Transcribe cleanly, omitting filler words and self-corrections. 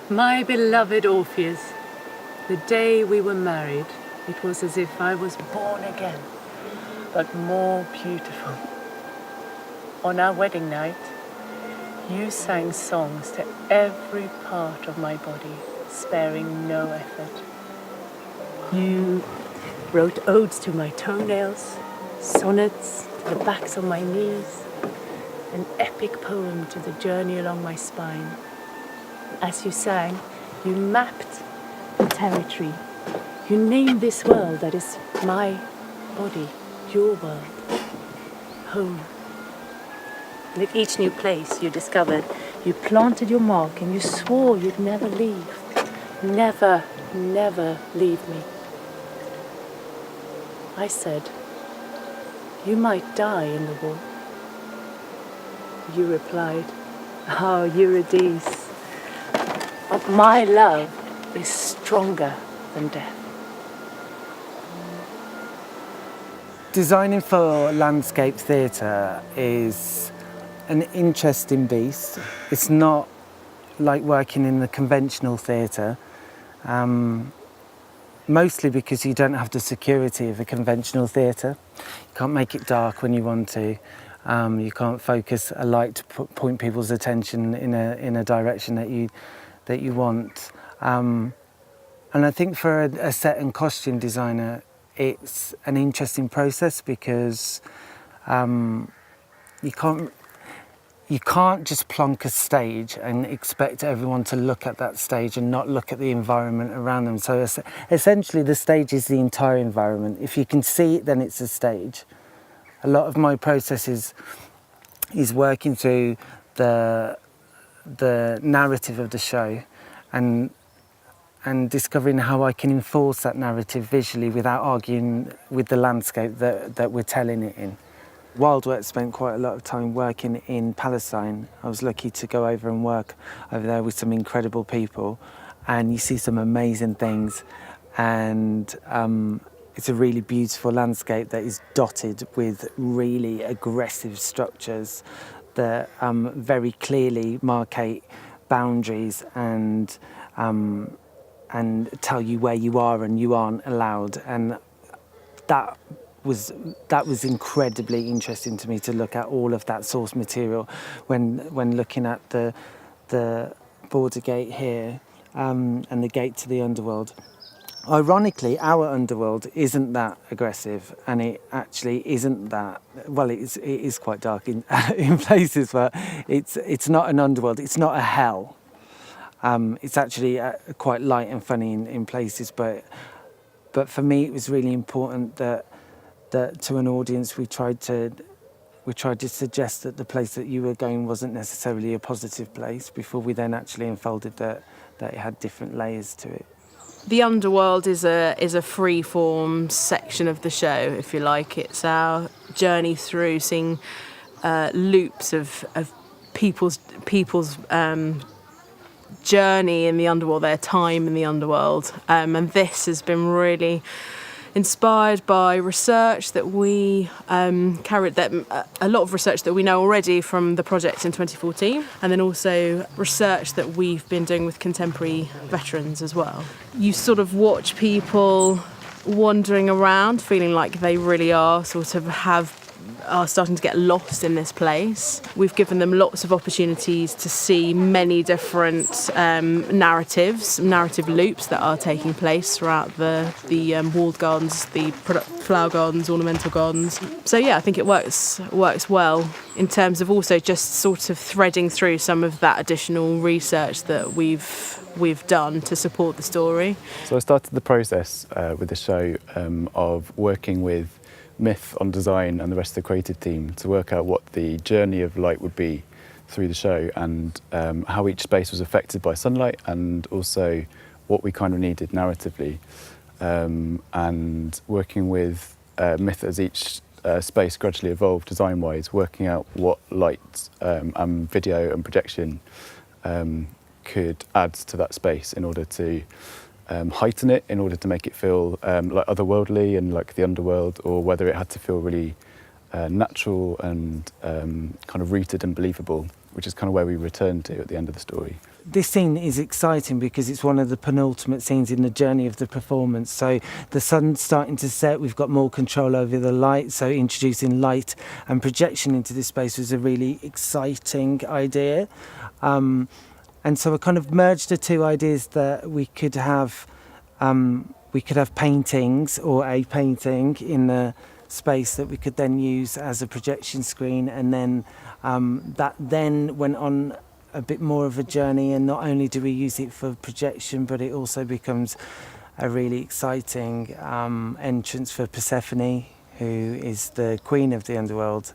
My beloved Orpheus, the day we were married, it was as if I was born again, but more beautiful. On our wedding night, you sang songs to every part of my body, sparing no effort. You wrote odes to my toenails, sonnets to the backs of my knees, an epic poem to the journey along my spine. As you sang, you mapped the territory. You named this world that is my body, your world, home. And at each new place you discovered, you planted your mark and you swore you'd never leave. Never, never leave me. I said, you might die in the war. You replied, oh, Eurydice, but my love is stronger than death. Designing for landscape theatre is an interesting beast. It's not like working in the conventional theatre, mostly because you don't have the security of a conventional theatre. You can't make it dark when you want to. You can't focus a light to point people's attention in a direction that you want. And I think for a set and costume designer, it's an interesting process because you can't just plonk a stage and expect everyone to look at that stage and not look at the environment around them. So essentially the stage is the entire environment. If you can see it, then it's a stage. A lot of my process is working through the narrative of the show and discovering how I can enforce that narrative visually without arguing with the landscape that we're telling it in. Wildwork spent quite a lot of time working in Palestine. I was lucky to go over and work over there with some incredible people, and you see some amazing things, and it's a really beautiful landscape that is dotted with really aggressive structures that very clearly marcate boundaries and tell you where you are and you aren't allowed. And that was incredibly interesting to me, to look at all of that source material when looking at the border gate here and the gate to the Underworld. Ironically, our Underworld isn't that aggressive, and it actually isn't that, well, it is quite dark in places, but it's not an Underworld, it's not a hell. It's actually quite light and funny in places, but for me it was really important that to an audience we tried to suggest that the place that you were going wasn't necessarily a positive place before we then actually unfolded that it had different layers to it. The Underworld is a free-form section of the show, if you like. It's our journey through seeing loops of people's journey in the Underworld, their time in the Underworld. And this has been really inspired by research that we carried, a lot of research that we know already from the project in 2014, and then also research that we've been doing with contemporary veterans as well. You sort of watch people wandering around, feeling like they really are starting to get lost in this place. We've given them lots of opportunities to see many different narrative loops that are taking place throughout the walled gardens, the flower gardens, ornamental gardens. So yeah, I think it works well in terms of also just sort of threading through some of that additional research that we've done to support the story. So I started the process with the show of working with Mydd on design and the rest of the creative team to work out what the journey of light would be through the show, and how each space was affected by sunlight, and also what we kind of needed narratively, and working with Mydd as each space gradually evolved design-wise, working out what light and video and projection could add to that space in order to heighten it, in order to make it feel like otherworldly and like the Underworld, or whether it had to feel really natural and kind of rooted and believable which is kind of where we return to at the end of the story. This scene is exciting because it's one of the penultimate scenes in the journey of the performance. So the sun's starting to set, we've got more control over the light, so introducing light and projection into this space was a really exciting idea. And so I kind of merged the two ideas that we could have paintings or a painting in the space that we could then use as a projection screen, and then that then went on a bit more of a journey, and not only do we use it for projection, but it also becomes a really exciting entrance for Persephone, who is the queen of the underworld.